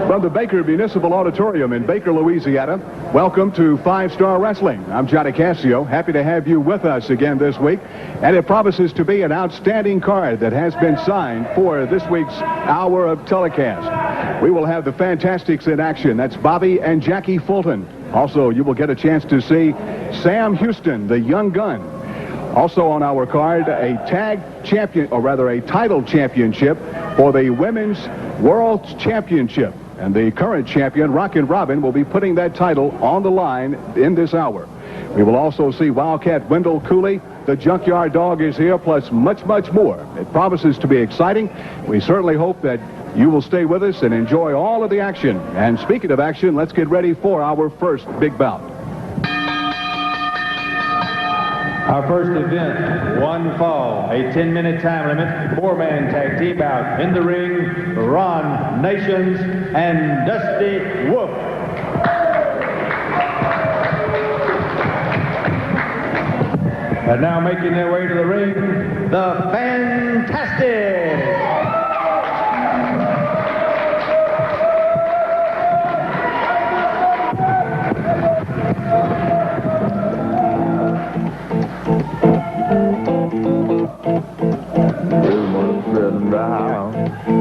From the Baker Municipal Auditorium in Baker, Louisiana, welcome to 5-Star Wrestling. I'm Johnny Cassio, happy to have you with us again this week. And it promises to be an outstanding card that has been signed for this week's hour of telecast. We will have the Fantastics in action. That's Bobby and Jackie Fulton. Also, you will get a chance to see Sam Houston, the young gun. Also on our card, a tag champion, or rather a title championship for the Women's World Championship. And the current champion, Rockin will be putting that title on the line in this hour. We will also see Wildcat Wendell Cooley. The Junkyard Dog is here, plus much, much more. It promises to be exciting. We certainly hope that you will stay with us and enjoy all of the action. And speaking of action, let's get ready for our first big bout. Our first event, one fall, a 10-minute time limit, 4-man tag team bout. In the ring, Ron Nations and Dusty Wolfe. And now making their way to the ring, the Fantastics.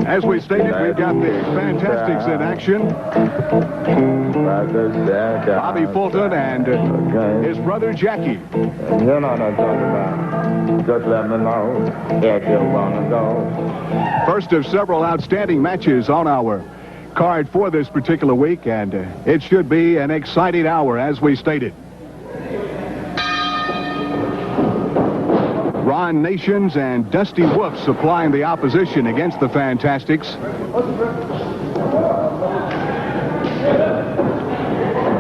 As we stated, we've got the Fantastics in action. Bobby Fulton and his brother Jackie. You know what I'm talking about. Just let me know if you want to go. First of several outstanding matches on our card for this particular week, and it should be an exciting hour, as we stated. Ron Nations and Dusty Wolfe supplying the opposition against the Fantastics.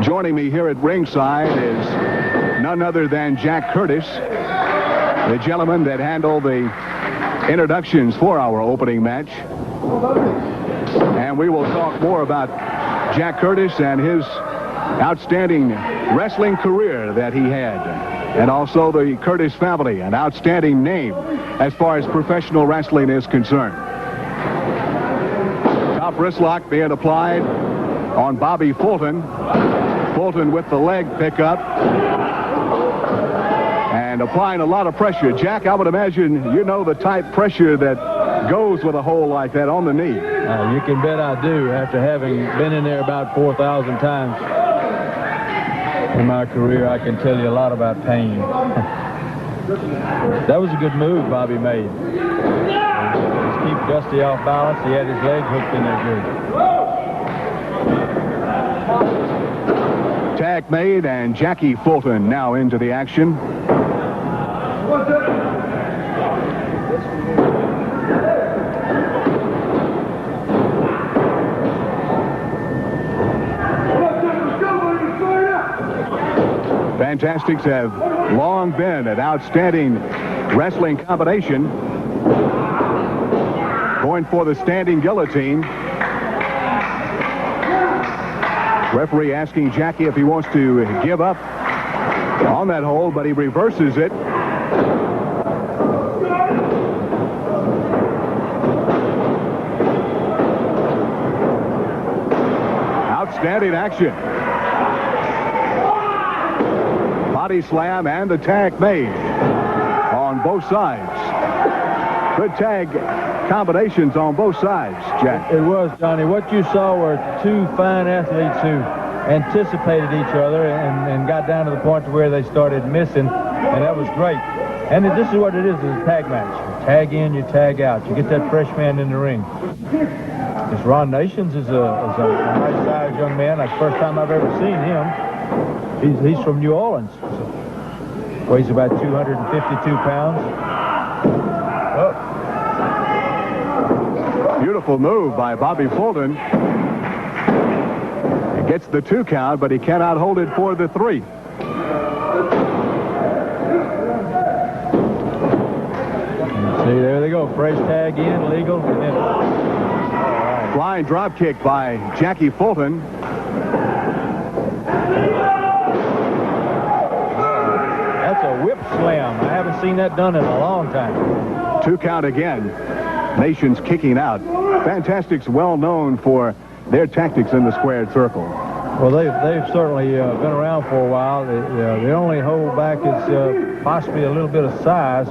Joining me here at ringside is none other than Jack Curtis, the gentleman that handled the introductions for our opening match. And we will talk more about Jack Curtis and his outstanding wrestling career that he had. And also the Curtis family, an outstanding name as far as professional wrestling is concerned. Top wrist lock being applied on Bobby Fulton. Fulton with the leg pickup. And applying a lot of pressure. Jack, I would imagine you know the type pressure that goes with a hold like that on the knee. You can bet I do, after having been in there about 4,000 times. In my career, I can tell you a lot about pain. That was a good move Bobby made. Just keep Dusty off balance. He had his leg hooked in there good. Tag made, and Jackie Fulton now into the action. Fantastics have long been an outstanding wrestling combination. Going for the standing guillotine. Referee asking Jackie if he wants to give up on that hold, but he reverses it. Outstanding action. Body slam and the tag made on both sides. Good tag combinations on both sides, Jack. It was, Johnny. What you saw were two fine athletes who anticipated each other and got down to the point to where they started missing, and that was great. And this is what it is a tag match. You tag in, you tag out. You get that fresh man in the ring. This Ron Nations is a nice-sized young man. That's the first time I've ever seen him. He's from New Orleans. Weighs about 252 pounds. Oh. Beautiful move by Bobby Fulton. He gets the 2 count, but he cannot hold it for the 3. See, there they go. Fresh tag in, legal, and then flying drop kick by Jackie Fulton. That's a whip slam. I haven't seen that done in a long time. 2 count again. Nations kicking out. Fantastics well known for their tactics in the squared circle? Well, they've certainly been around for a while. The only holdback is possibly a little bit of size.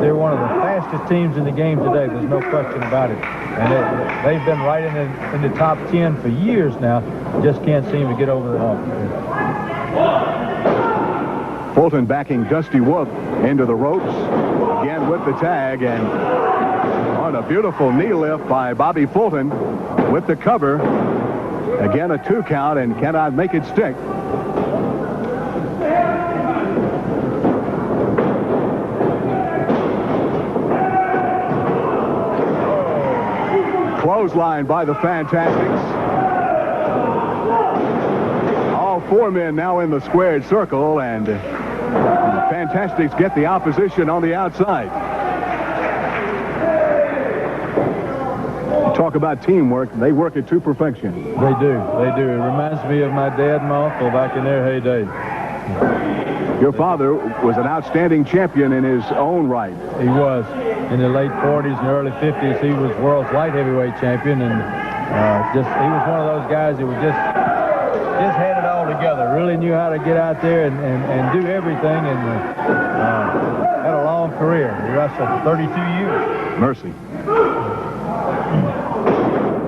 They're one of the fastest teams in the game today. There's no question about it. And they've been right in the top 10 for years now. Just can't seem to get over the hump. Fulton backing Dusty Wolfe into the ropes. Again with the tag, and on a beautiful knee lift by Bobby Fulton with the cover. Again, a 2 count, and cannot make it stick. Clothesline by the Fantastics. All 4 men now in the squared circle, and the Fantastics get the opposition on the outside. Talk about teamwork. They work it to perfection. They do. It reminds me of my dad and my uncle back in their heyday. Your father was an outstanding champion in his own right. He was. In the late 40s and early 50s, he was world's light heavyweight champion, and he was one of those guys that would just had it all together. Really knew how to get out there and do everything, and had a long career. He wrestled for 32 years. Mercy.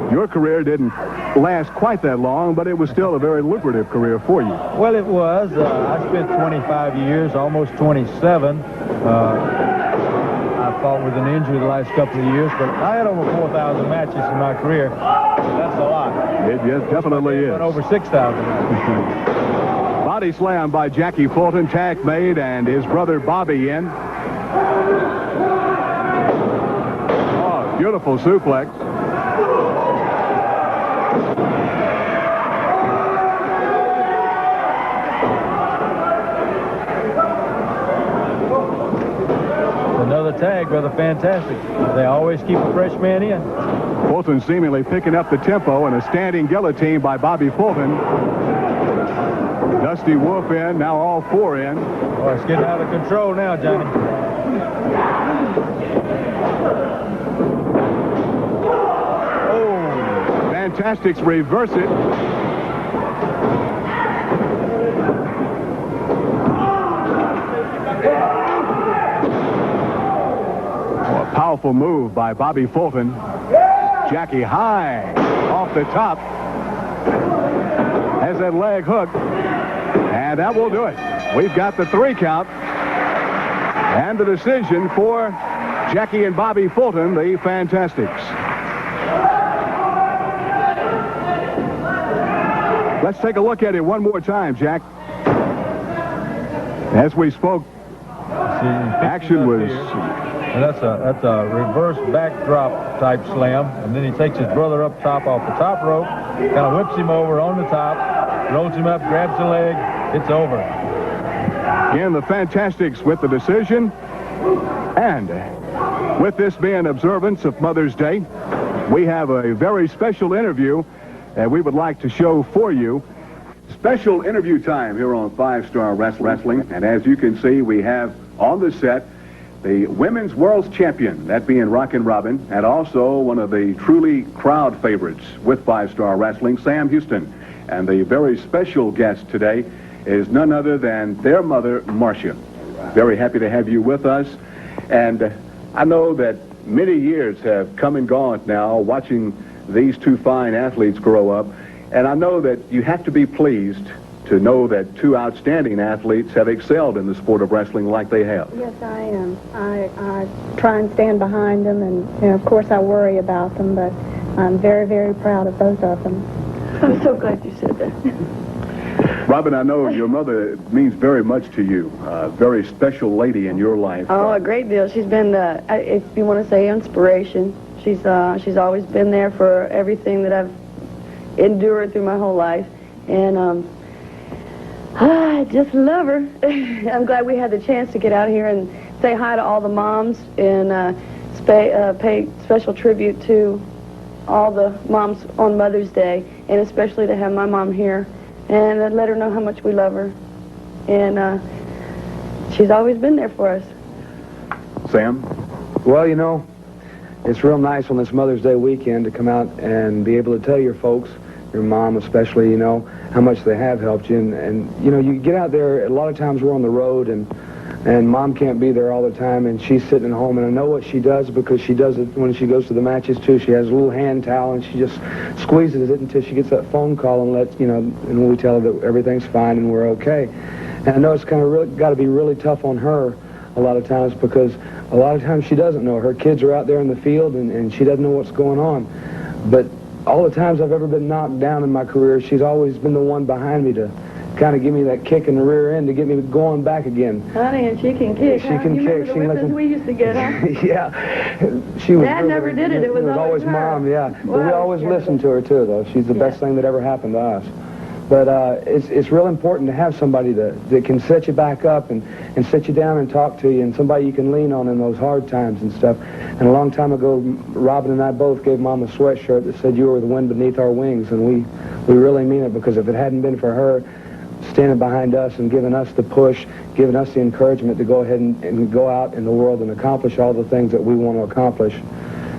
Your career didn't last quite that long, but it was still a very lucrative career for you. Well, it was. I spent 25 years, almost 27. I fought with an injury the last couple of years, but I had over 4,000 matches in my career. That's a lot. It definitely is. Over 6,000 matches. Body slam by Jackie Fulton, tag made, and his brother Bobby in. Oh, beautiful suplex. Another tag by the Fantastics. They always keep a fresh man in. Fulton seemingly picking up the tempo, and a standing guillotine by Bobby Fulton. Dusty Wolfe in, now all 4 in. Oh, it's getting out of control now, Johnny. Oh, Fantastics reverse it. Powerful move by Bobby Fulton. Jackie high off the top. Has that leg hooked. And that will do it. We've got the 3 count. And the decision for Jackie and Bobby Fulton, the Fantastics. Let's take a look at it one more time, Jack. As we spoke, action was... And that's a reverse backdrop type slam, and then he takes his brother up top off the top rope, kind of whips him over on the top, rolls him up, grabs the leg, it's over. Again, the Fantastics with the decision, and with this being observance of Mother's Day, we have a very special interview that we would like to show for you. Special interview time here on 5-Star Wrestling, and as you can see, we have on the set the Women's World's Champion, that being Rockin' Robin, and also one of the truly crowd favorites with 5-Star Wrestling, Sam Houston. And the very special guest today is none other than their mother, Marcia. Very happy to have you with us. And I know that many years have come and gone now watching these 2 fine athletes grow up. And I know that you have to be pleased to know that 2 outstanding athletes have excelled in the sport of wrestling like they have. Yes, I am. I try and stand behind them, and of course I worry about them, but I'm very, very proud of both of them. I'm so glad you said that. Robin, I know your mother means very much to you. A very special lady in your life. Oh, a great deal. She's been, if you want to say inspiration, she's always been there for everything that I've endured through my whole life, and I just love her. I'm glad we had the chance to get out here and say hi to all the moms and pay special tribute to all the moms on Mother's Day, and especially to have my mom here and let her know how much we love her. And she's always been there for us. Sam? Well, you know, it's real nice on this Mother's Day weekend to come out and be able to tell your folks your mom especially, you know, how much they have helped you. And you know, you get out there, a lot of times we're on the road, and Mom can't be there all the time, and she's sitting at home, and I know what she does because she does it when she goes to the matches, too. She has a little hand towel, and she just squeezes it until she gets that phone call and lets, you know, and we tell her that everything's fine and we're okay. And I know it's kind of really got to be really tough on her a lot of times because a lot of times she doesn't know. Her kids are out there in the field, and she doesn't know what's going on. But all the times I've ever been knocked down in my career, she's always been the one behind me to kind of give me that kick in the rear end to get me going back again. Honey, and she can kick. She can you kick. Remember the whippings we used to get, huh? Yeah. She was Dad never did it. It was always her. Mom, yeah. But we Well, always yeah. listened to her, too, though. She's the best thing that ever happened to us. But it's real important to have somebody that can set you back up and sit you down and talk to you, and somebody you can lean on in those hard times and stuff. And a long time ago, Robin and I both gave Mom a sweatshirt that said, "You were the wind beneath our wings," and we really mean it, because if it hadn't been for her standing behind us and giving us the push, giving us the encouragement to go ahead and go out in the world and accomplish all the things that we want to accomplish,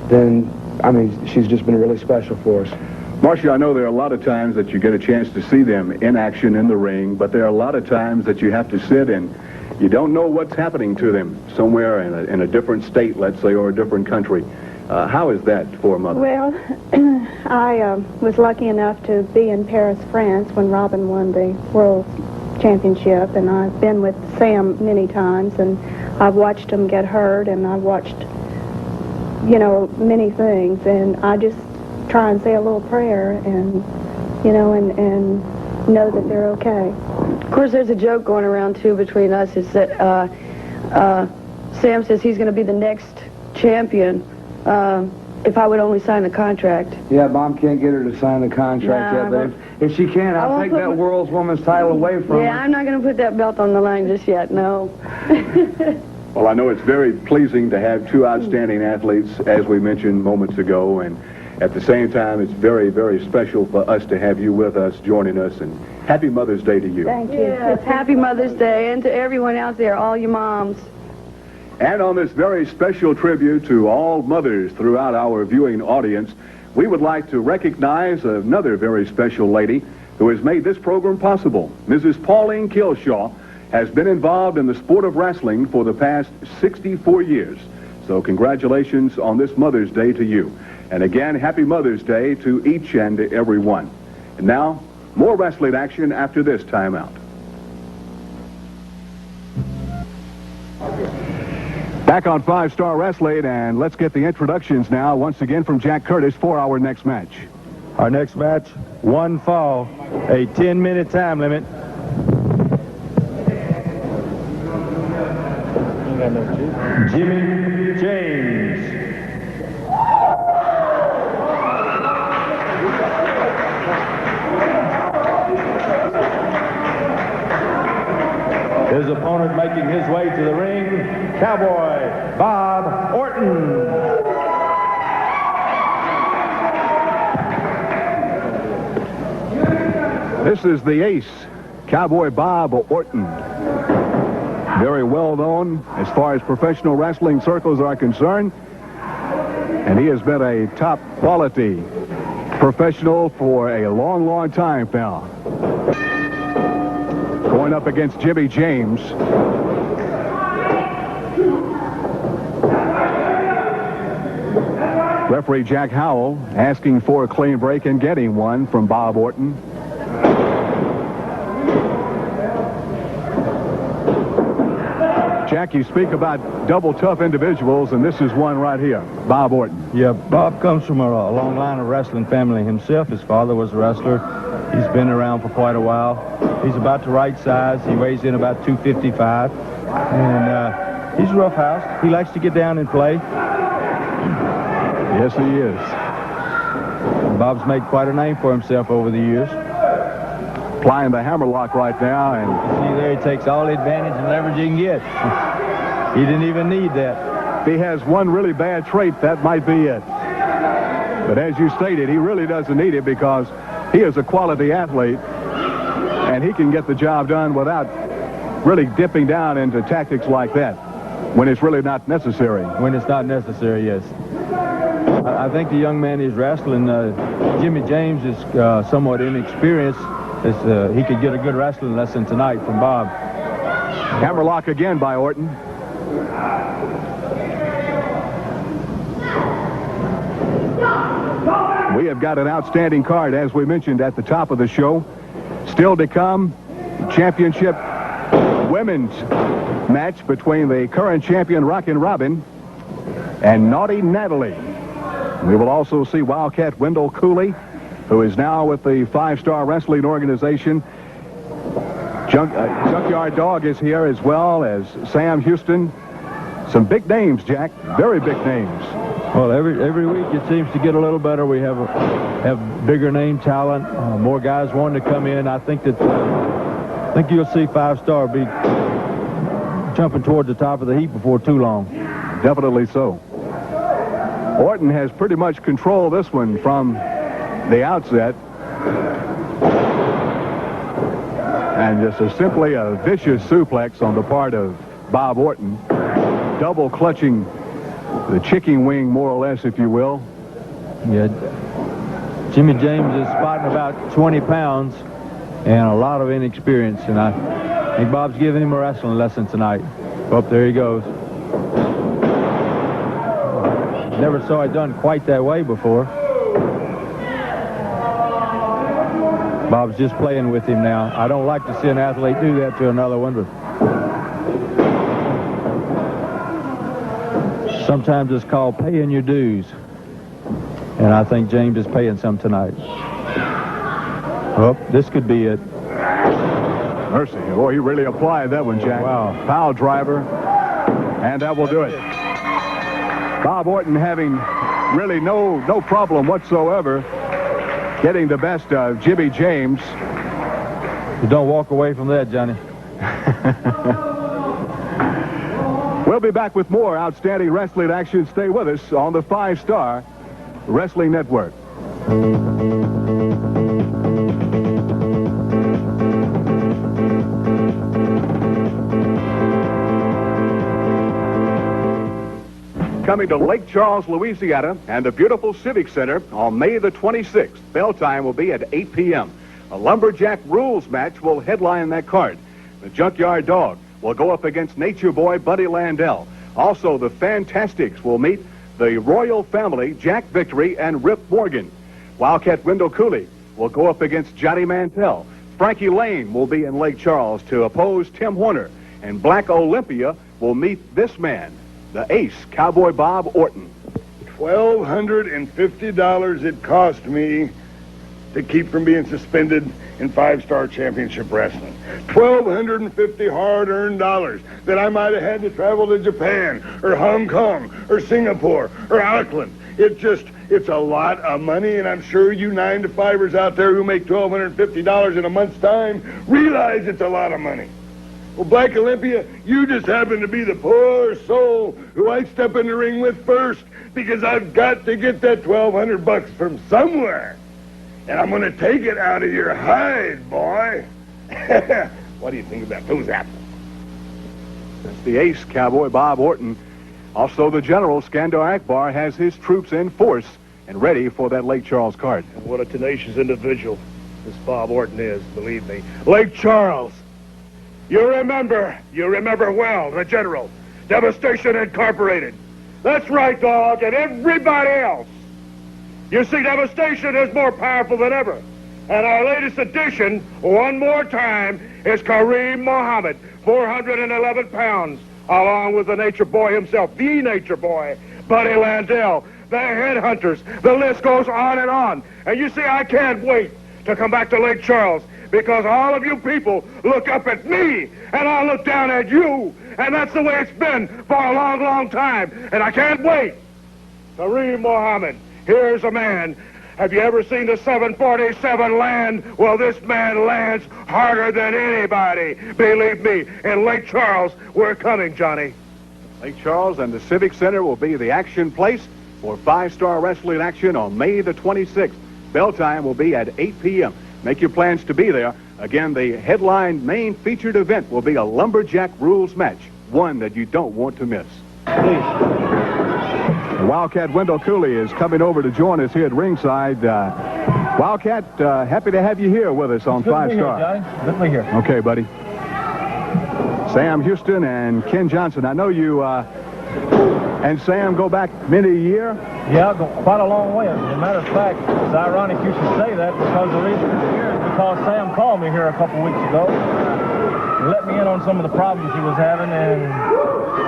then, I mean, she's just been really special for us. Marcia, I know there are a lot of times that you get a chance to see them in action in the ring, but there are a lot of times that you have to sit and you don't know what's happening to them somewhere in a different state, let's say, or a different country. How is that for a mother? Well, I was lucky enough to be in Paris, France when Robin won the World Championship, and I've been with Sam many times, and I've watched him get hurt, and I've watched, you know, many things, and I just try and say a little prayer and, you know, and know that they're okay. Of course, there's a joke going around, too, between us. It's that Sam says he's going to be the next champion if I would only sign the contract. Yeah, Mom can't get her to sign the contract yet, but if she can, I'll take that World's Woman's title away from her. Yeah, I'm not going to put that belt on the line just yet, no. Well, I know it's very pleasing to have two outstanding athletes, as we mentioned moments ago, and at the same time, it's very, very special for us to have you with us, joining us, and happy Mother's Day to you. Thank you. Yes, happy Mother's Day, and to everyone out there, all you moms. And on this very special tribute to all mothers throughout our viewing audience, we would like to recognize another very special lady who has made this program possible. Mrs. Pauline Kilshaw has been involved in the sport of wrestling for the past 64 years. So congratulations on this Mother's Day to you. And again, happy Mother's Day to each and every one. And now, more wrestling action after this timeout. Back on 5-Star Wrestling, and let's get the introductions now, once again from Jack Curtis for our next match. Our next match, one fall, a 10-minute time limit. Jimmie James. His opponent making his way to the ring, Cowboy Bob Orton. This is the ace, Cowboy Bob Orton. Very well known as far as professional wrestling circles are concerned. And he has been a top quality professional for a long, long time, pal. Going up against Jimmie James. Referee Jack Howell asking for a clean break and getting one from Bob Orton. Jack, you speak about double tough individuals, and this is one right here, Bob Orton. Yeah, Bob comes from a long line of wrestling family himself. His father was a wrestler. He's been around for quite a while. He's about the right size. He weighs in about 255. And he's roughhoused. He likes to get down and play. Yes, he is. Bob's made quite a name for himself over the years. Applying the hammerlock right now, and See there, he takes all the advantage and leverage he can get. He didn't even need that. if he has one really bad trait, that might be it. But as you stated, he really doesn't need it because he is a quality athlete, and he can get the job done without really dipping down into tactics like that when it's really not necessary. When it's not necessary, yes. I think the young man is wrestling. Jimmie James is somewhat inexperienced. He could get a good wrestling lesson tonight from Bob. Camera lock again by Orton. We have got an outstanding card, as we mentioned at the top of the show. Still to come, championship women's match between the current champion Rockin' Robin and Naughty Natalie. We will also see Wildcat Wendell Cooley, who is now with the 5-Star Wrestling Organization. Junkyard Dog is here, as well as Sam Houston. Some big names, Jack. Very big names. Well, every week it seems to get a little better. We have bigger name talent, more guys wanting to come in. I think you'll see 5-Star be jumping toward the top of the heap before too long. Definitely so. Orton has pretty much controlled this one from the outset. And just simply a vicious suplex on the part of Bob Orton. Double clutching the chicken wing, more or less, if you will. Yeah. Jimmie James is spotting about 20 pounds and a lot of inexperience. And I think Bob's giving him a wrestling lesson tonight. Oh, there he goes. Never saw it done quite that way before. Bob's just playing with him now. I don't like to see an athlete do that to another one, but sometimes it's called paying your dues. And I think James is paying some tonight. Oh, this could be it. Mercy. Oh, he really applied that one, Jack. Wow. Foul driver. And that will do it. Bob Orton having really no problem whatsoever getting the best of Jimmie James. You don't walk away from that, Johnny. We'll be back with more outstanding wrestling action. Stay with us on the 5-Star Wrestling Network. Coming to Lake Charles, Louisiana, and the beautiful Civic Center on May the 26th. Bell time will be at 8 p.m. A Lumberjack Rules match will headline that card. The Junkyard Dog will go up against Nature Boy Buddy Landell. Also, the Fantastics will meet the Royal Family, Jack Victory and Rip Morgan. Wildcat Wendell Cooley will go up against Johnny Mantell. Frankie Lane will be in Lake Charles to oppose Tim Horner. And Black Olympia will meet this man, the ace, Cowboy Bob Orton. $1,250 it cost me to keep from being suspended in 5-Star Championship Wrestling. $1,250 hard-earned dollars that I might have had to travel to Japan or Hong Kong or Singapore or Auckland. It's a lot of money, and I'm sure you 9-to-5ers out there who make $1,250 in a month's time realize it's a lot of money. Well, Black Olympia, you just happen to be the poor soul who I step in the ring with first because I've got to get that $1,200 from somewhere. And I'm going to take it out of your hide, boy. What do you think about those apples? That's the ace, Cowboy Bob Orton. Also, the General, Skandar Akbar, has his troops in force and ready for that Lake Charles card. What a tenacious individual this Bob Orton is, believe me. Lake Charles. You remember well, the General. Devastation Incorporated. That's right, dog, and everybody else. You see, Devastation is more powerful than ever. And our latest addition, one more time, is Kareem Muhammad, 411 pounds, along with the Nature Boy himself, the Nature Boy, Buddy Landell, the Headhunters. The list goes on and on. And you see, I can't wait to come back to Lake Charles, because all of you people look up at me, and I look down at you, and that's the way it's been for a long, long time, and I can't wait. Kareem Muhammad, here's a man. Have you ever seen the 747 land? Well, this man lands harder than anybody. Believe me, in Lake Charles, we're coming, Johnny. Lake Charles and the Civic Center will be the action place for 5-Star Wrestling action on May the 26th. Bell time will be at 8 p.m. Make your plans to be there. Again, the headline main featured event will be a Lumberjack Rules match, one that you don't want to miss. Please. Wildcat Wendell Cooley is coming over to join us here at ringside. Wildcat, happy to have you here with us on 5 Star. Good to be here. Okay, buddy. Sam Houston and Ken Johnson. I know you and Sam go back many years. Yeah, go quite a long way. As a matter of fact, it's ironic you should say that because the reason it's here is because Sam called me here a couple weeks ago and let me in on some of the problems he was having, and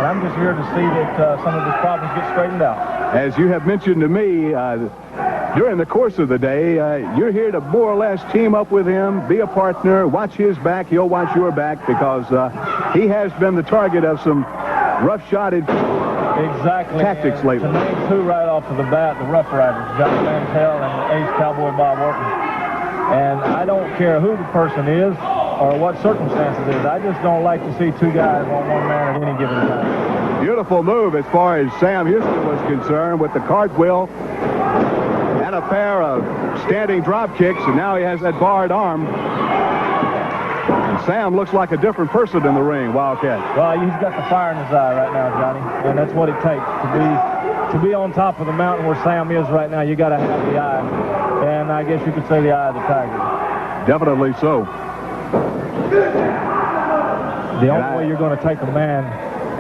I'm just here to see that some of his problems get straightened out. As you have mentioned to me, during the course of the day, you're here to more or less team up with him, be a partner, watch his back, he'll watch your back, because he has been the target of some rough-shotted tactics lately. To name two right off of the bat, the Rough Riders, Johnny Mantell and the ace cowboy Bob Orton. And I don't care who the person is or what circumstances it is. I just don't like to see two guys on one man at any given time. Beautiful move as far as Sam Houston was concerned with the cartwheel and a pair of standing drop kicks, and now he has that barred arm. And Sam looks like a different person in the ring, Wildcat. Well, he's got the fire in his eye right now, Johnny, and that's what it takes to be on top of the mountain where Sam is right now. You got to have the eye, and I guess you could say the eye of the tiger. Definitely so. The only way you're going to take a man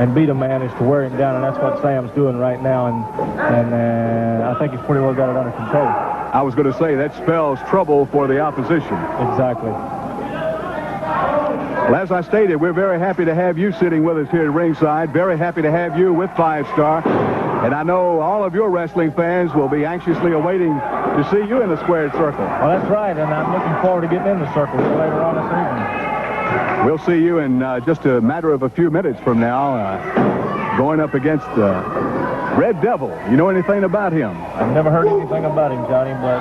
and beat a man is to wear him down, and that's what Sam's doing right now, and I think he's pretty well got it under control. I was going to say that spells trouble for the opposition. Exactly. Well, as I stated, we're very happy to have you sitting with us here at ringside. Very happy to have you with 5 Star. And I know all of your wrestling fans will be anxiously awaiting to see you in the squared circle. Well, that's right, and I'm looking forward to getting in the circle later on this evening. We'll see you in just a matter of a few minutes from now, going up against Red Devil. You know anything about him? I've never heard anything about him, Johnny, but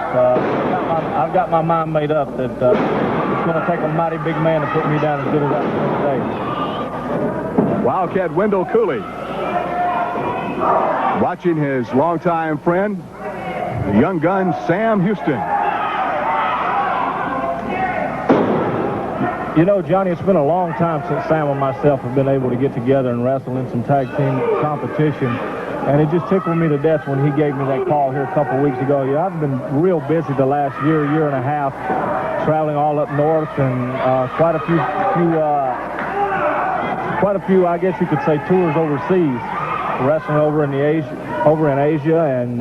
I've got my mind made up that it's going to take a mighty big man to put me down as good as I can today. Wildcat Wendell Cooley watching his longtime friend, the young gun Sam Houston. You know, Johnny, it's been a long time since Sam and myself have been able to get together and wrestle in some tag team competition. And it just tickled me to death when he gave me that call here a couple weeks ago. Yeah, I've been real busy the last year and a half, traveling all up north, and quite a few, I guess you could say, tours overseas, wrestling over in Asia and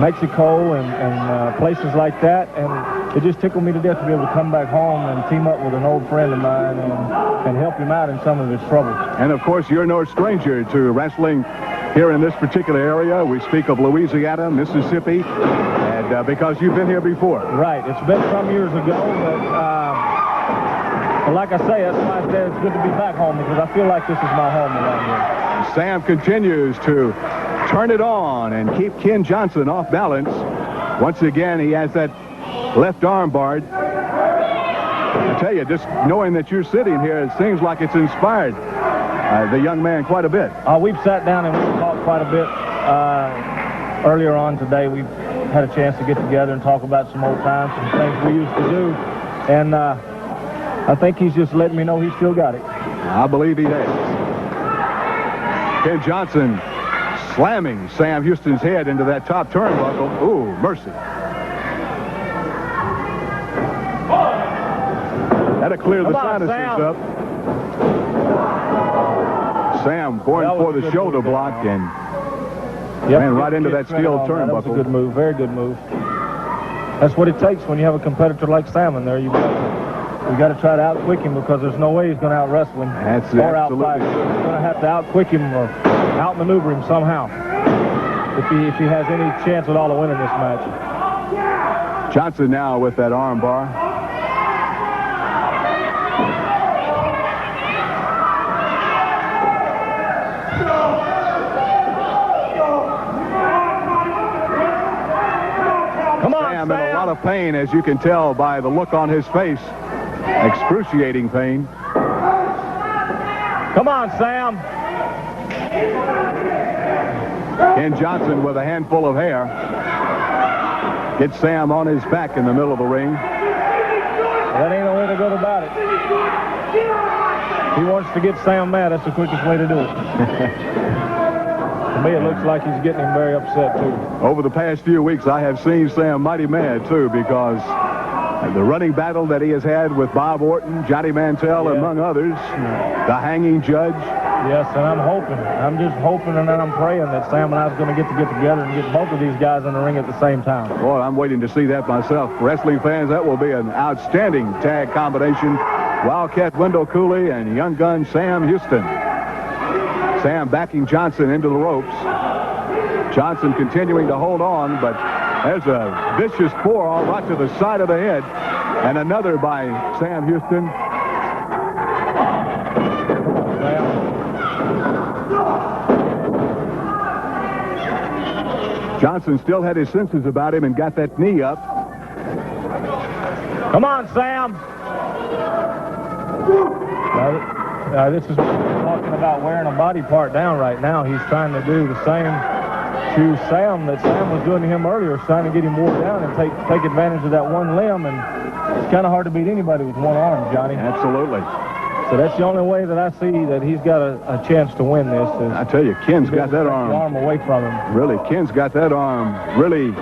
Mexico and places like that. And it just tickled me to death to be able to come back home and team up with an old friend of mine and help him out in some of his troubles. And, of course, you're no stranger to wrestling here in this particular area. We speak of Louisiana, Mississippi, and because you've been here before. Right. It's been some years ago, but like I say, that's why I said it's good to be back home, because I feel like this is my home around here. Sam continues to turn it on and keep Ken Johnson off balance. Once again, he has that left arm barred. I tell you, just knowing that you're sitting here, it seems like it's inspired the young man quite a bit. We've sat down and we've talked quite a bit. Earlier on today, we've had a chance to get together and talk about some old times, some things we used to do. And I think he's just letting me know he still got it. I believe he has. Ken Johnson slamming Sam Houston's head into that top turnbuckle. Ooh, mercy. That'll clear the sinuses up. Sam going for the shoulder block and ran right into that steel turnbuckle. That was a good move, very good move. That's what it takes when you have a competitor like Sam in there. You got to try to outquick him, because there's no way he's going to out-wrestle him. That's or absolutely. Out-fight him. He's going to have to outquick him or outmaneuver him somehow if he has any chance at all of winning this match. Johnson now with that arm bar. Sam in a lot of pain, as you can tell by the look on his face. Excruciating pain. Come on, Sam. Ken Johnson with a handful of hair. Gets Sam on his back in the middle of the ring. That ain't no way to go about it. He wants to get Sam mad. That's the quickest way to do it. To me, it looks like he's getting him very upset, too. Over the past few weeks, I have seen Sam mighty mad, too, because the running battle that he has had with Bob Orton, Johnny Mantell, among others, the hanging judge. Yes, and I'm just hoping and I'm praying that Sam and I is going to get together and get both of these guys in the ring at the same time. Boy, I'm waiting to see that myself. Wrestling fans, that will be an outstanding tag combination. Wildcat Wendell Cooley and Young Gun Sam Houston. Sam backing Johnson into the ropes. Johnson continuing to hold on, but there's a vicious forearm right to the side of the head. And another by Sam Houston. Johnson still had his senses about him and got that knee up. Come on, Sam. This is what we're talking about, wearing a body part down right now. He's trying to do the same to Sam that Sam was doing to him earlier, trying to get him wore down and take advantage of that one limb. And it's kind of hard to beat anybody with one arm, Johnny. Absolutely. So that's the only way that I see that he's got a chance to win this. I tell you, Ken's got that arm away from him. Really, Ken's got that arm really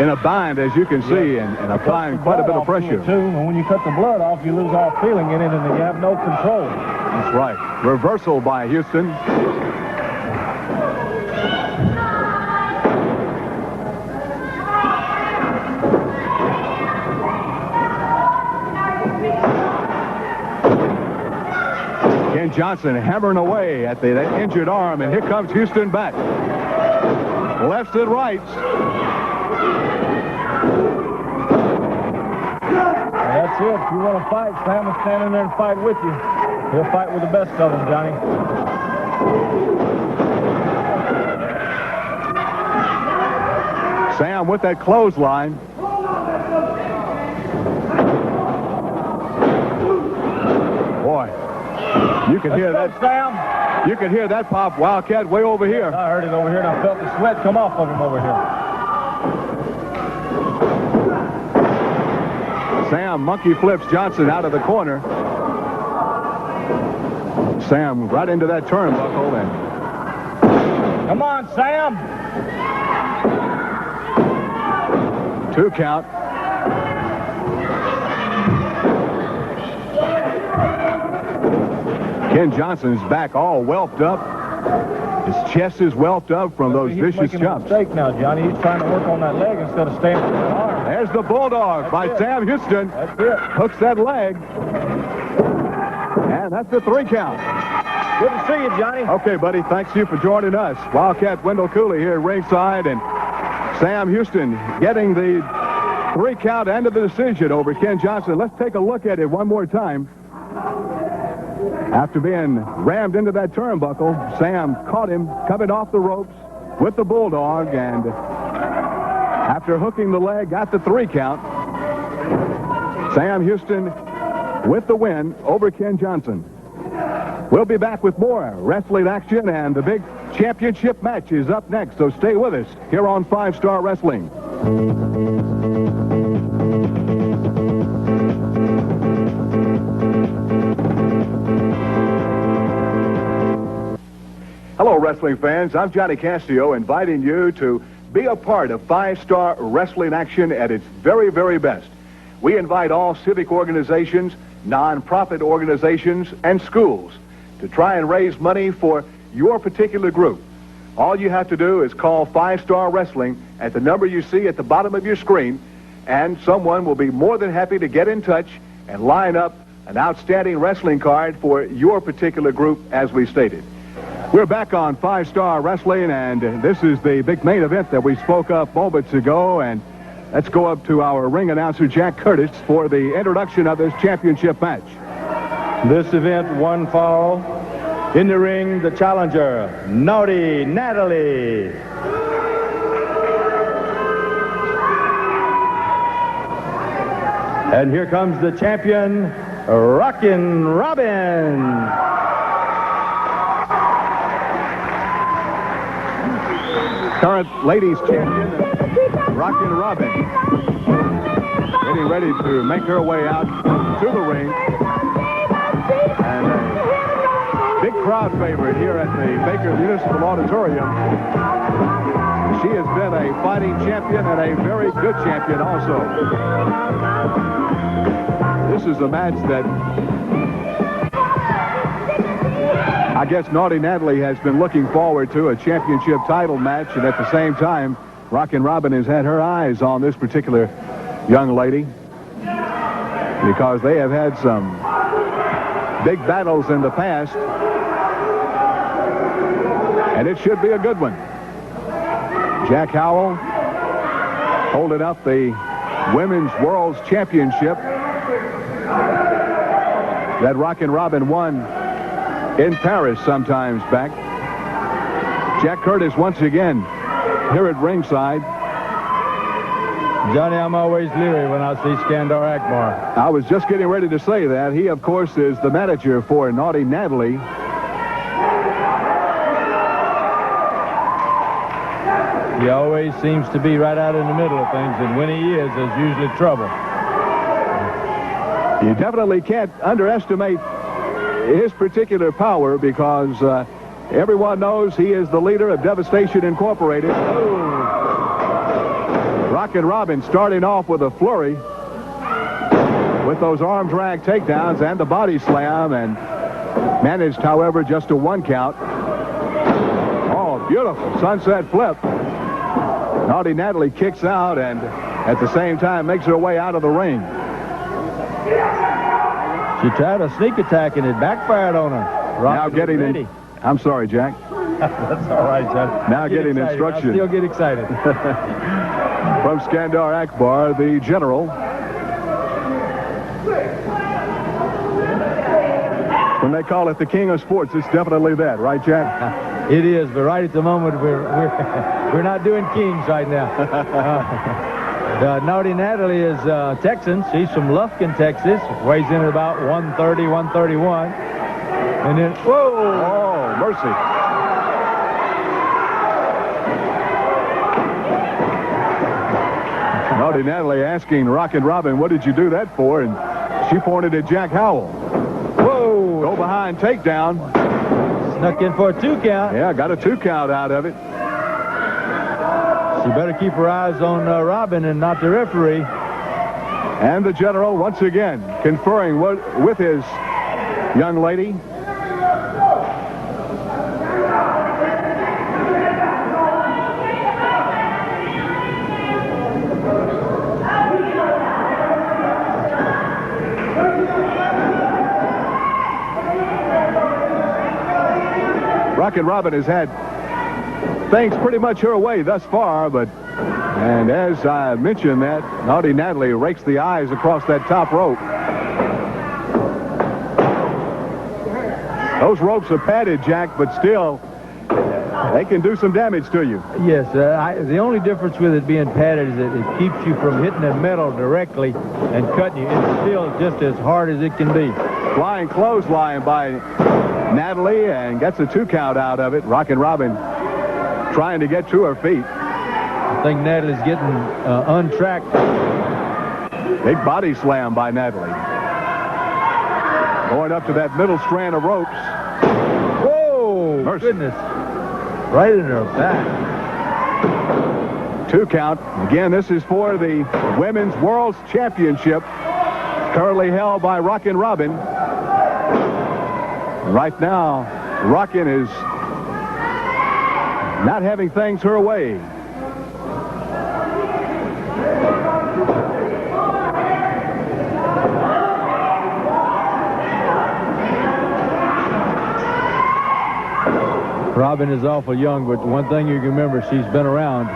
in a bind, as you can see, and applying quite a bit of pressure. Too, and when you cut the blood off, you lose all feeling in it, and you have no control. That's right. Reversal by Houston. Ken Johnson hammering away at that injured arm, and here comes Houston back. Lefts and rights. That's it. If you want to fight, Sam will stand in there and fight with you. He'll fight with the best of them, Johnny. Sam with that clothesline. Boy, you can hear that. Sam. You can hear that pop. Wildcat way over here. I heard it over here, and I felt the sweat come off of him over here. Sam monkey flips Johnson out of the corner. Sam right into that turnbuckle and come on, Sam. 2 count. Ken Johnson's back all whelped up. His chest is whelped up from those vicious chops. He's making a mistake now, Johnny. He's trying to work on that leg instead of staying with that arm. There's the Bulldog by Sam Houston. That's it. Hooks that leg. And that's the 3 count. Good to see you, Johnny. Okay, buddy. Thanks you for joining us. Wildcat Wendell Cooley here at ringside, and Sam Houston getting the 3 count and of the decision over Ken Johnson. Let's take a look at it one more time. After being rammed into that turnbuckle, Sam caught him coming off the ropes with the Bulldog, and after hooking the leg, got the 3 count. Sam Houston with the win over Ken Johnson. We'll be back with more wrestling action, and the big championship match is up next, so stay with us here on 5 Star Wrestling. Hello, wrestling fans. I'm Johnny Cascio, inviting you to be a part of 5 Star Wrestling action at its very, very best. We invite all civic organizations, non-profit organizations, and schools to try and raise money for your particular group. All you have to do is call 5 Star Wrestling at the number you see at the bottom of your screen, and someone will be more than happy to get in touch and line up an outstanding wrestling card for your particular group, as we stated. We're back on 5 Star Wrestling, and this is the big main event that we spoke of moments ago, and let's go up to our ring announcer, Jack Curtis, for the introduction of this championship match. This event, one fall. In the ring, the challenger, Naughty Natalie. And here comes the champion, Rockin' Robin. Current ladies champion, Rockin' Robin, getting ready to make her way out to the ring. And a big crowd favorite here at the Baker Municipal Auditorium. She has been a fighting champion and a very good champion also. This is a match that I guess Naughty Natalie has been looking forward to, a championship title match, and at the same time, Rockin' Robin has had her eyes on this particular young lady because they have had some big battles in the past, and it should be a good one. Jack Howell holding up the Women's World's Championship that Rockin' Robin won in Paris sometimes back. Jack Curtis once again here at ringside. Johnny, I'm always leery when I see Skandar Akbar. I was just getting ready to say that. He, of course, is the manager for Naughty Natalie. He always seems to be right out in the middle of things, and when he is, there's usually trouble. You definitely can't underestimate his particular power because everyone knows he is the leader of Devastation Incorporated. Rockin' Robin starting off with a flurry with those arm drag takedowns and the body slam, and managed, however, just a 1 count. Oh, beautiful sunset flip. Naughty Natalie kicks out and at the same time makes her way out of the ring. She tried a sneak attack and it backfired on her. Now getting in. I'm sorry, Jack. That's all right, John. Now getting instruction. I still get excited. From Skandar Akbar, the general. When they call it the king of sports, it's definitely that, right, Jack? It is, but right at the moment we're not doing kings right now. Naughty Natalie is Texan. She's from Lufkin, Texas. Weighs in at about 130, 131. And then, whoa! Oh, mercy. Naughty Natalie asking Rockin' Robin, what did you do that for? And she pointed at Jack Howell. Whoa! Go behind takedown. Snuck in for a 2 count. Yeah, got a 2 count out of it. She better keep her eyes on Robin and not the referee. And the general once again conferring with his young lady. Rockin' Robin has had things pretty much her way thus far, and as I mentioned that, Naughty Natalie rakes the eyes across that top rope. Those ropes are padded, Jack, but still, they can do some damage to you. Yes, the only difference with it being padded is that it keeps you from hitting the metal directly and cutting you. It's still just as hard as it can be. Flying clothesline by Natalie and gets a 2 count out of it. Rockin' Robin trying to get to her feet. I think Natalie's getting untracked. Big body slam by Natalie. Going up to that middle strand of ropes. Whoa! Mercy. Goodness. Right in her back. 2 count. Again, this is for the Women's World's Championship, currently held by Rockin' Robin. Right now, Rockin' is not having things her way. Robin is awful young, but one thing you can remember, she's been around.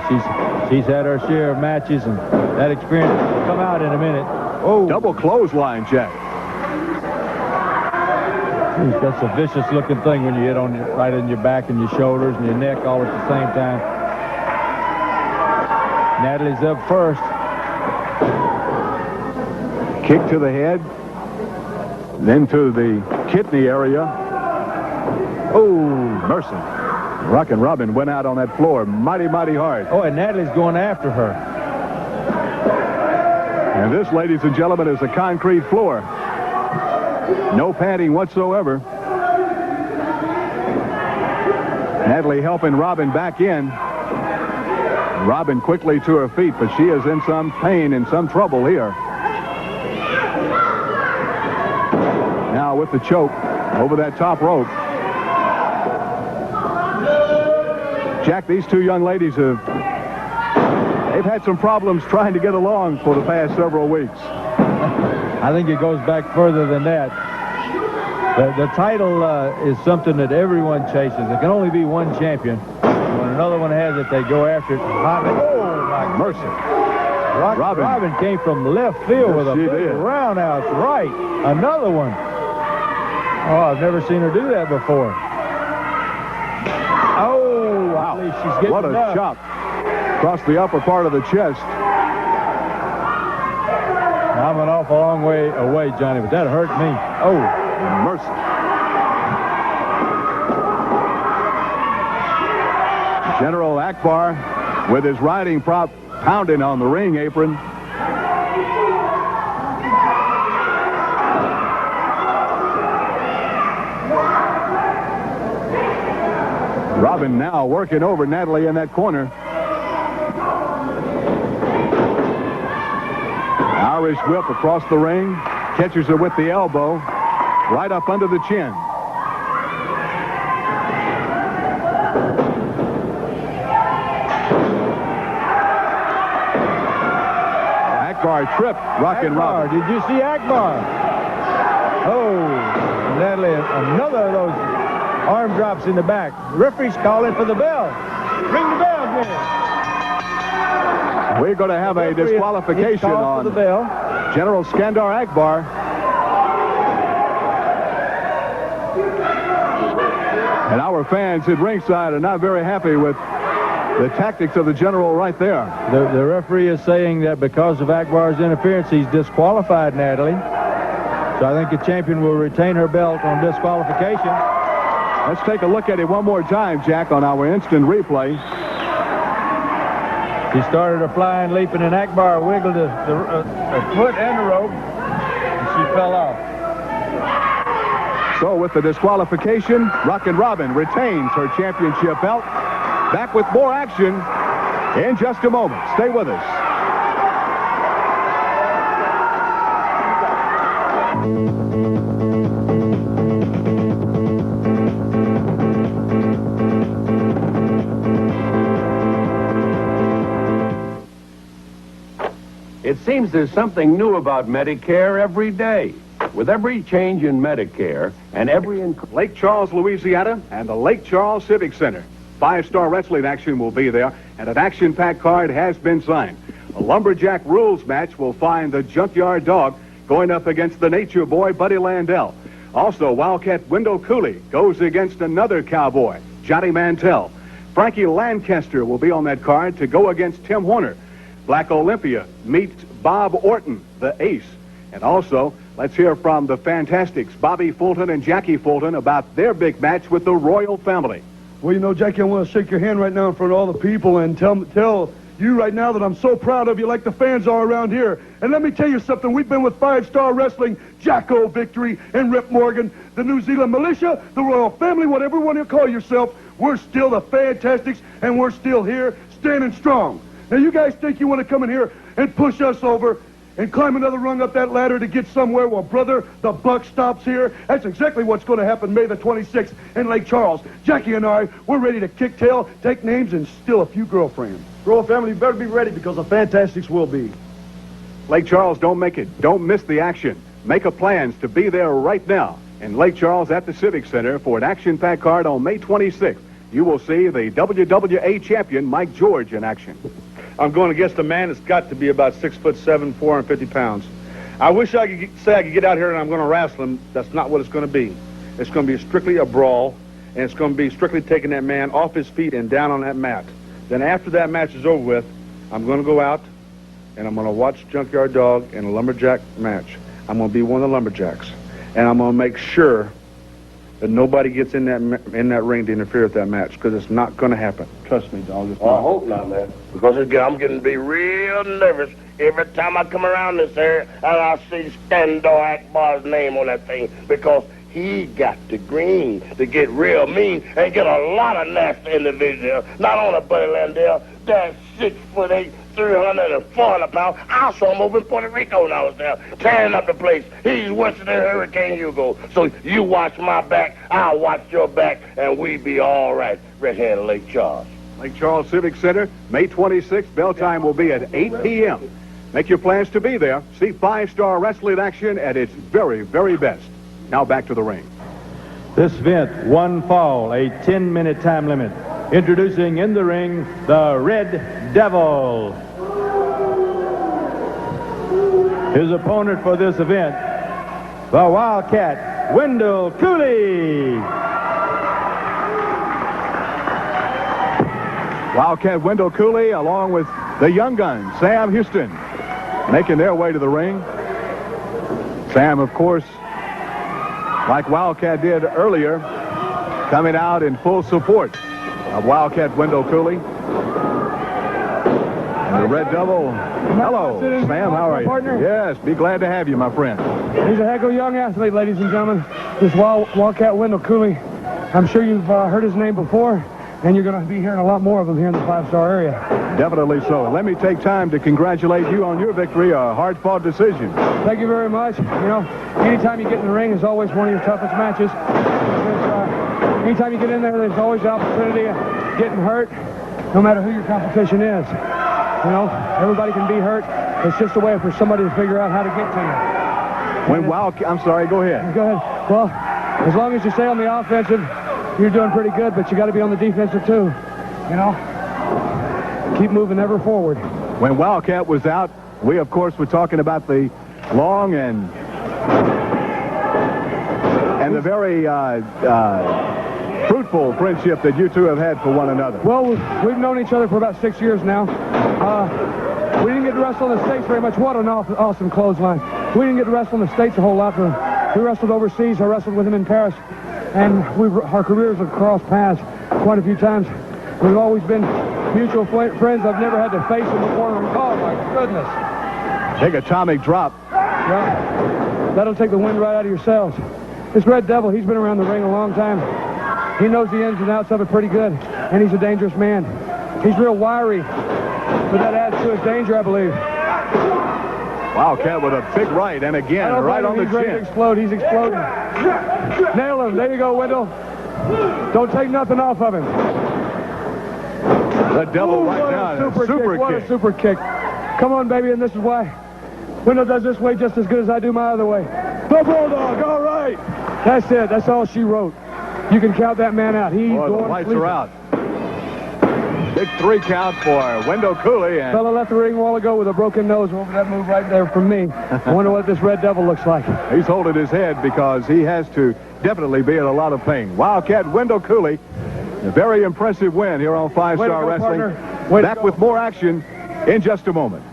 She's had her share of matches, and that experience will come out in a minute. Oh, double clothesline, Jack. That's a vicious-looking thing when you hit on right in your back and your shoulders and your neck all at the same time. Natalie's up first. Kick to the head, then to the kidney area. Oh, mercy. Rockin' Robin went out on that floor mighty, mighty hard. Oh, and Natalie's going after her. And this, ladies and gentlemen, is a concrete floor. No padding whatsoever. Natalie helping Robin back in. Robin quickly to her feet, but she is in some pain and some trouble here. Now with the choke over that top rope. Jack, these two young ladies they've had some problems trying to get along for the past several weeks. I think it goes back further than that. The title is something that everyone chases. There can only be one champion. When another one has it, they go after it. Oh, my mercy. Robin came from left field with a big roundhouse right. Another one. Oh, I've never seen her do that before. Oh, wow. I believe she's getting what a chop across the upper part of the chest. I'm an awful long way away, Johnny, but that hurt me. Oh, mercy. General Akbar with his riding prop pounding on the ring apron. Robin now working over Natalie in that corner. Irish whip across the ring. Catches her with the elbow. Right up under the chin. Akbar tripped Rockin' Robin. Did you see Akbar? Oh, Natalie, another of those arm drops in the back. The referee's calling for the bell. Ring the bell, Jimmy. We're going to have a disqualification on the bell. General Skandar Akbar. And our fans at ringside are not very happy with the tactics of the general right there. The referee is saying that because of Akbar's interference, he's disqualified Natalie. So I think the champion will retain her belt on disqualification. Let's take a look at it one more time, Jack, on our instant replay. She started her flying, leaping, and Akbar wiggled her foot and the rope, and she fell off. So with the disqualification, Rockin' Robin retains her championship belt. Back with more action in just a moment. Stay with us. It seems there's something new about Medicare every day. With every change in Medicare and every... Lake Charles, Louisiana, and the Lake Charles Civic Center. 5-star wrestling action will be there, and an action-packed card has been signed. A lumberjack rules match will find the Junkyard Dog going up against the Nature Boy, Buddy Landell. Also, Wildcat Wendell Cooley goes against another cowboy, Johnny Mantell. Frankie Lancaster will be on that card to go against Tim Horner. Black Olympia meets Bob Orton, the ace. And also, let's hear from the Fantastics, Bobby Fulton and Jackie Fulton, about their big match with the Royal Family. Well, you know, Jackie, I want to shake your hand right now in front of all the people and tell you right now that I'm so proud of you like the fans are around here. And let me tell you something. We've been with 5-star wrestling, Jacko Victory, and Rip Morgan, the New Zealand Militia, the Royal Family, whatever you want to call yourself. We're still the Fantastics, and we're still here, standing strong. Now, you guys think you want to come in here and push us over and climb another rung up that ladder to get somewhere? Well, brother, the buck stops here. That's exactly what's going to happen May the 26th in Lake Charles. Jackie and I, we're ready to kick tail, take names, and steal a few girlfriends. Royal Family, you better be ready because the Fantastics will be. Lake Charles, don't miss the action. Make a plans to be there right now in Lake Charles at the Civic Center for an action-packed card on May 26th. You will see the WWA champion, Mike George, in action. I'm going against a man that's got to be about 6'7", 450 pounds. I wish I could say I could get out here and I'm going to wrestle him. That's not what it's going to be. It's going to be strictly a brawl, and it's going to be strictly taking that man off his feet and down on that mat. Then after that match is over with, I'm going to go out and I'm going to watch Junkyard Dog in a lumberjack match. I'm going to be one of the lumberjacks, and I'm going to make sure that nobody gets in that ring to interfere with that match, because it's not going to happen. Trust me, dog. Well, I hope not, man. Because I'm getting to be real nervous every time I come around this area and I see Skandar Akbar's name on that thing. Because he got the green to get real mean and get a lot of nasty individuals. Not only Buddy Landell, that 6'8", 300 and 400 pounds. I saw him over in Puerto Rico when I was there, tearing up the place. He's worse than Hurricane Hugo. So you watch my back, I'll watch your back, and we be all right right here in Lake Charles. Lake Charles Civic Center, May 26th. Bell time will be at 8 p.m. Make your plans to be there. See five-star wrestling action at its very, very best. Now back to the ring. This event, one fall, a 10-minute time limit. Introducing in the ring, the Red Devil. His opponent for this event, the Wildcat, Wendell Cooley. Wildcat Wendell Cooley, along with the young gun, Sam Houston, making their way to the ring. Sam, of course, like Wildcat did earlier, coming out in full support of Wildcat Wendell Cooley. And the Red Devil, hello, Sam, how are you? Partner? Yes, be glad to have you, my friend. He's a heck of a young athlete, ladies and gentlemen. This Wildcat Wendell Cooley. I'm sure you've heard his name before, and you're going to be hearing a lot more of him here in the five-star area. Definitely so. And let me take time to congratulate you on your victory, a hard-fought decision. Thank you very much. You know, anytime you get in the ring is always one of your toughest matches. Anytime you get in there, there's always the opportunity of getting hurt, no matter who your competition is. You know, everybody can be hurt. It's just a way for somebody to figure out how to get to you. I'm sorry, go ahead. Go ahead. Well, as long as you stay on the offensive, you're doing pretty good, but you got to be on the defensive too. You know, keep moving ever forward. When Wildcat was out, we of course were talking about the long and the very fruitful friendship that you two have had for one another. Well, we've known each other for about 6 years now. We didn't get to wrestle in the States very much. What an awesome clothesline. We didn't get to wrestle in the States a whole lot. We wrestled overseas. I wrestled with him in Paris. And our careers have crossed paths quite a few times. We've always been mutual friends. I've never had to face him before. Oh, my goodness. Big atomic drop. Well, that'll take the wind right out of your sails. This Red Devil, he's been around the ring a long time. He knows the ins and outs of it pretty good, and he's a dangerous man. He's real wiry, but that adds to his danger, I believe. Wildcat with a big right, and again, right on the chin. He's ready to explode. He's exploding. Nail him. There you go, Wendell. Don't take nothing off of him. The Devil right now, super kick. What a super kick. Come on, baby, and this is why. Wendell does this way just as good as I do my other way. The Bulldog, all right. That's it. That's all she wrote. You can count that man out. He's going. The lights are out. Big 3 count for Wendell Cooley. And fella left the ring a while ago with a broken nose over that move right there from me. I wonder what this Red Devil looks like. He's holding his head because he has to definitely be in a lot of pain. Wildcat Wendell Cooley, a very impressive win here on 5-Star Wrestling. Back with more action in just a moment.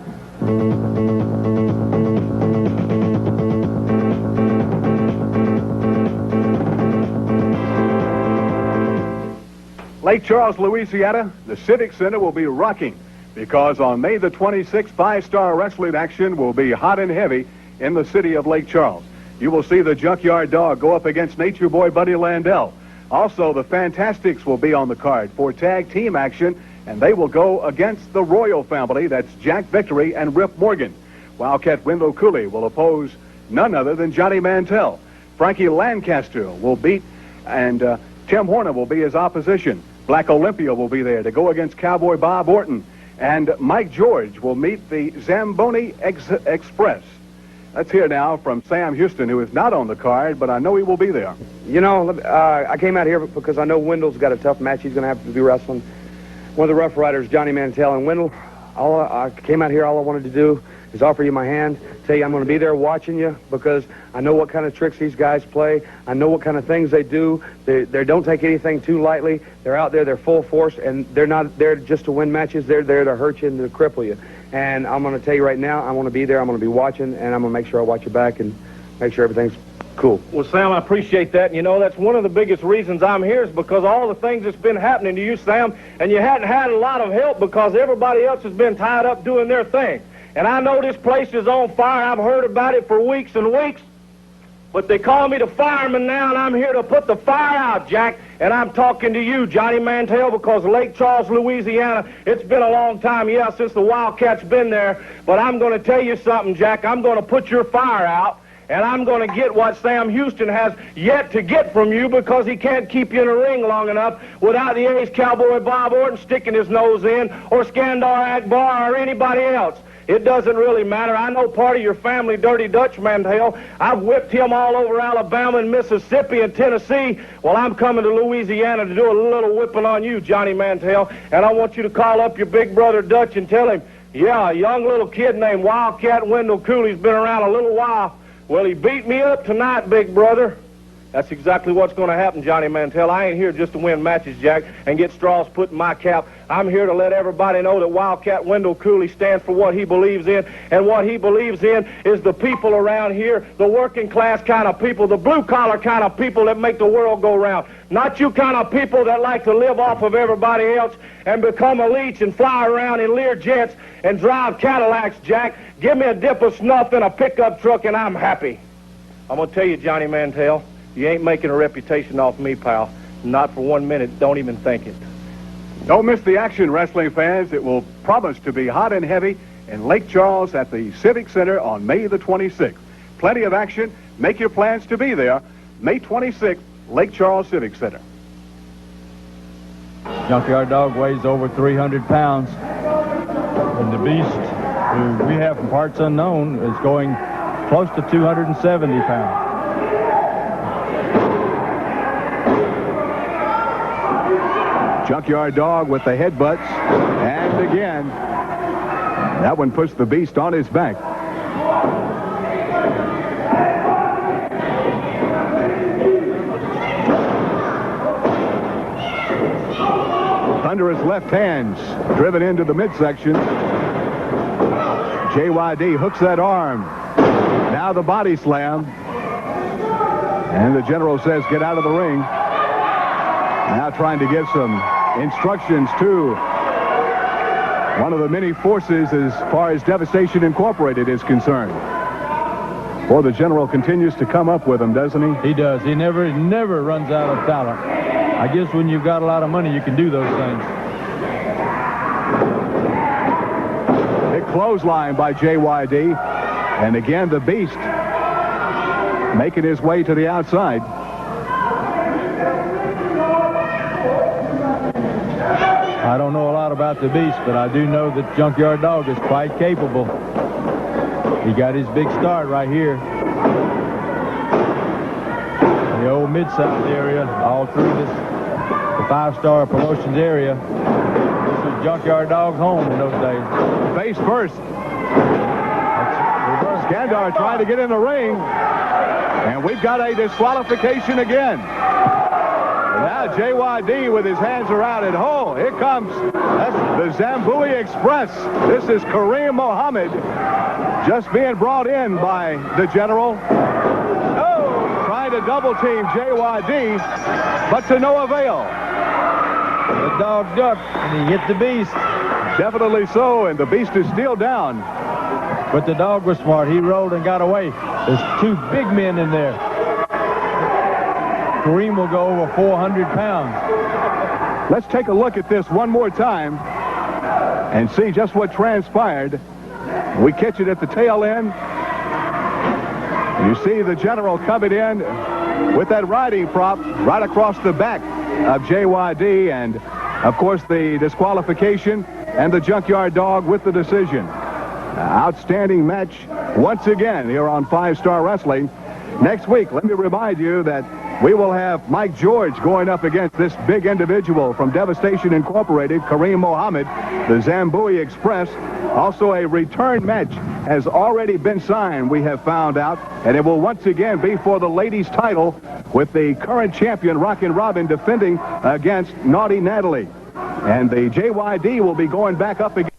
Lake Charles, Louisiana, the Civic Center will be rocking because on May the 26th, 5-Star Wrestling action will be hot and heavy in the city of Lake Charles. You will see the Junkyard Dog go up against Nature Boy Buddy Landell. Also, the Fantastics will be on the card for tag team action, and they will go against the Royal family. That's Jack Victory and Rip Morgan. Wildcat Wendell Cooley will oppose none other than Johnny Mantell. Frankie Lancaster will beat, and Tim Horner will be his opposition. Black Olympia will be there to go against Cowboy Bob Orton. And Mike George will meet the Zamboni Express. Let's hear now from Sam Houston, who is not on the card, but I know he will be there. You know, I came out here because I know Wendell's got a tough match. He's going to have to be wrestling one of the Rough Riders, Johnny Mantell. And Wendell, I came out here, all I wanted to do is offer you my hand, tell you I'm going to be there watching you because I know what kind of tricks these guys play. I know what kind of things they do. They don't take anything too lightly. They're out there, they're full force, and they're not there just to win matches. They're there to hurt you and to cripple you. And I'm going to tell you right now, I want to be there. I'm going to be watching, and I'm going to make sure I watch your back and make sure everything's cool. Well, Sam, I appreciate that. And, you know, that's one of the biggest reasons I'm here is because all the things that's been happening to you, Sam, and you hadn't had a lot of help because everybody else has been tied up doing their thing. And I know this place is on fire. I've heard about it for weeks and weeks. But they call me the fireman now, and I'm here to put the fire out, Jack. And I'm talking to you, Johnny Mantell, because Lake Charles, Louisiana, it's been a long time, yeah, since the Wildcats been there. But I'm going to tell you something, Jack. I'm going to put your fire out, and I'm going to get what Sam Houston has yet to get from you, because he can't keep you in a ring long enough without the ace cowboy Bob Orton sticking his nose in, or Skandar Akbar, or anybody else. It doesn't really matter. I know part of your family, Dirty Dutch Mantell. I've whipped him all over Alabama and Mississippi and Tennessee. Well, I'm coming to Louisiana to do a little whipping on you, Johnny Mantell. And I want you to call up your big brother Dutch and tell him, yeah, a young little kid named Wildcat Wendell Cooley's been around a little while. Well, he beat me up tonight, big brother. That's exactly what's going to happen, Johnny Mantell. I ain't here just to win matches, Jack, and get straws put in my cap. I'm here to let everybody know that Wildcat Wendell Cooley stands for what he believes in, and what he believes in is the people around here, the working class kind of people, the blue-collar kind of people that make the world go round. Not you kind of people that like to live off of everybody else and become a leech and fly around in Lear jets and drive Cadillacs, Jack. Give me a dip of snuff in a pickup truck and I'm happy. I'm going to tell you, Johnny Mantell, you ain't making a reputation off me, pal. Not for 1 minute. Don't even think it. Don't miss the action, wrestling fans. It will promise to be hot and heavy in Lake Charles at the Civic Center on May the 26th. Plenty of action. Make your plans to be there. May 26th, Lake Charles Civic Center. Junkyard Dog weighs over 300 pounds. And the Beast, who we have from parts unknown, is going close to 270 pounds. Junkyard Dog with the headbutts, and again, that one puts the Beast on his back. Thunderous left hands driven into the midsection. JYD hooks that arm. Now the body slam. And the general says, get out of the ring. Now trying to give some instructions to one of the many forces as far as Devastation Incorporated is concerned. Boy, the general continues to come up with them, doesn't he? He does. He never runs out of talent. I guess when you've got a lot of money, you can do those things. Big clothesline by JYD. And again, the Beast making his way to the outside. I don't know a lot about the Beast, but I do know that Junkyard Dog is quite capable. He got his big start right here. The old Mid-South area, all through this, the five-star promotions area. This was Junkyard Dog's home in those days. Face first. Skandar trying to get in the ring. And we've got a disqualification again. Now JYD with his hands around it. Oh, here comes. That's the Zambui Express. This is Kareem Mohammed just being brought in by the general. Oh, trying to double team JYD, but to no avail. The dog ducked and he hit the Beast. Definitely so, and the Beast is still down. But the dog was smart. He rolled and got away. There's two big men in there. Kareem will go over 400 pounds. Let's take a look at this one more time and see just what transpired. We catch it at the tail end. You see the general coming in with that riding prop right across the back of JYD, and of course the disqualification, and the Junkyard Dog with the decision. Outstanding match once again here on 5-Star Wrestling. Next week, let me remind you that we will have Mike George going up against this big individual from Devastation Incorporated, Kareem Mohammed, the Zambui Express. Also, a return match has already been signed, we have found out, and it will once again be for the ladies' title with the current champion, Rockin' Robin, defending against Naughty Natalie. And the JYD will be going back up again.